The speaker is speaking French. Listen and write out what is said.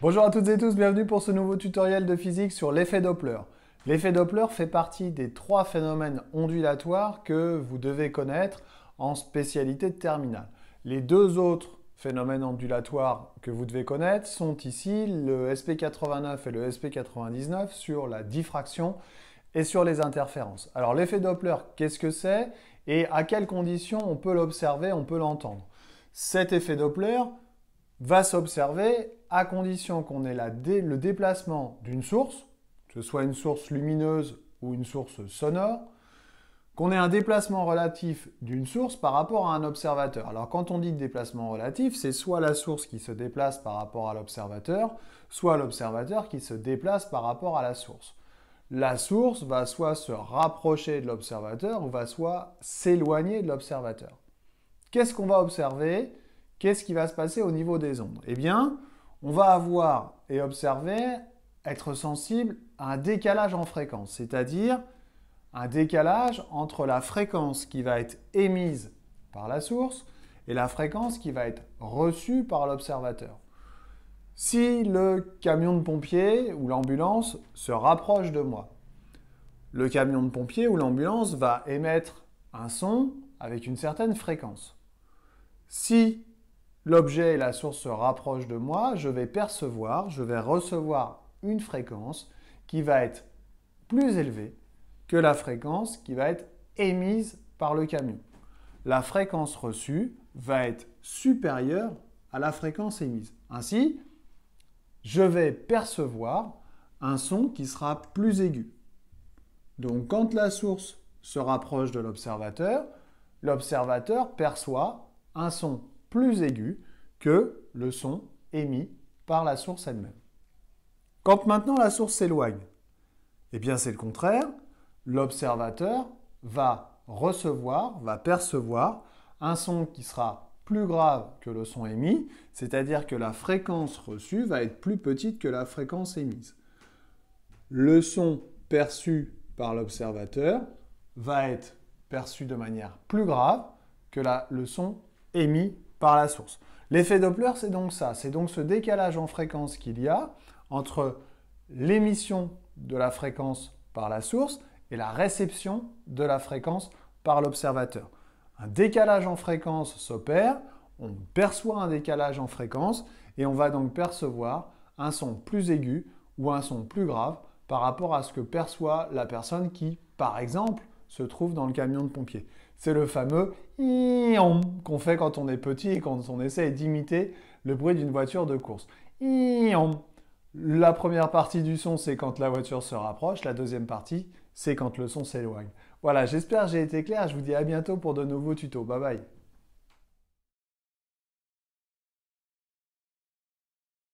Bonjour à toutes et tous, bienvenue pour ce nouveau tutoriel de physique sur l'effet Doppler. L'effet Doppler fait partie des 3 phénomènes ondulatoires que vous devez connaître en spécialité de terminale. Les 2 autres phénomènes ondulatoires que vous devez connaître sont ici le SP89 et le SP99 sur la diffraction et sur les interférences. Alors l'effet Doppler, qu'est-ce que c'est et à quelles conditions on peut l'observer, on peut l'entendre? Cet effet Doppler va s'observer à condition qu'on ait le déplacement d'une source, que ce soit une source lumineuse ou une source sonore, qu'on ait un déplacement relatif d'une source par rapport à un observateur. Alors quand on dit déplacement relatif, c'est soit la source qui se déplace par rapport à l'observateur, soit l'observateur qui se déplace par rapport à la source. La source va soit se rapprocher de l'observateur ou va soit s'éloigner de l'observateur. Qu'est-ce qu'on va observer ? Qu'est-ce qui va se passer au niveau des ondes? Eh bien, on va avoir et observer, être sensible à un décalage en fréquence, c'est-à-dire un décalage entre la fréquence qui va être émise par la source et la fréquence qui va être reçue par l'observateur. Si le camion de pompiers ou l'ambulance se rapproche de moi, le camion de pompiers ou l'ambulance va émettre un son avec une certaine fréquence. Si l'objet et la source se rapprochent de moi, je vais recevoir une fréquence qui va être plus élevée que la fréquence qui va être émise par le camion. La fréquence reçue va être supérieure à la fréquence émise. Ainsi, je vais percevoir un son qui sera plus aigu. Donc quand la source se rapproche de l'observateur perçoit un son plus aigu que le son émis par la source elle-même. Quand maintenant la source s'éloigne, eh bien c'est le contraire. L'observateur va percevoir un son qui sera plus grave que le son émis, c'est-à-dire que la fréquence reçue va être plus petite que la fréquence émise. Le son perçu par l'observateur va être perçu de manière plus grave que le son émis par la source. L'effet Doppler, c'est donc ça, c'est donc ce décalage en fréquence qu'il y a entre l'émission de la fréquence par la source et la réception de la fréquence par l'observateur. Un décalage en fréquence s'opère, on perçoit un décalage en fréquence et on va donc percevoir un son plus aigu ou un son plus grave par rapport à ce que perçoit la personne qui, par exemple, se trouve dans le camion de pompiers. C'est le fameux « iiom » qu'on fait quand on est petit et quand on essaie d'imiter le bruit d'une voiture de course. Iiom. La première partie du son, c'est quand la voiture se rapproche. La deuxième partie, c'est quand le son s'éloigne. Voilà, j'espère que j'ai été clair. Je vous dis à bientôt pour de nouveaux tutos. Bye bye.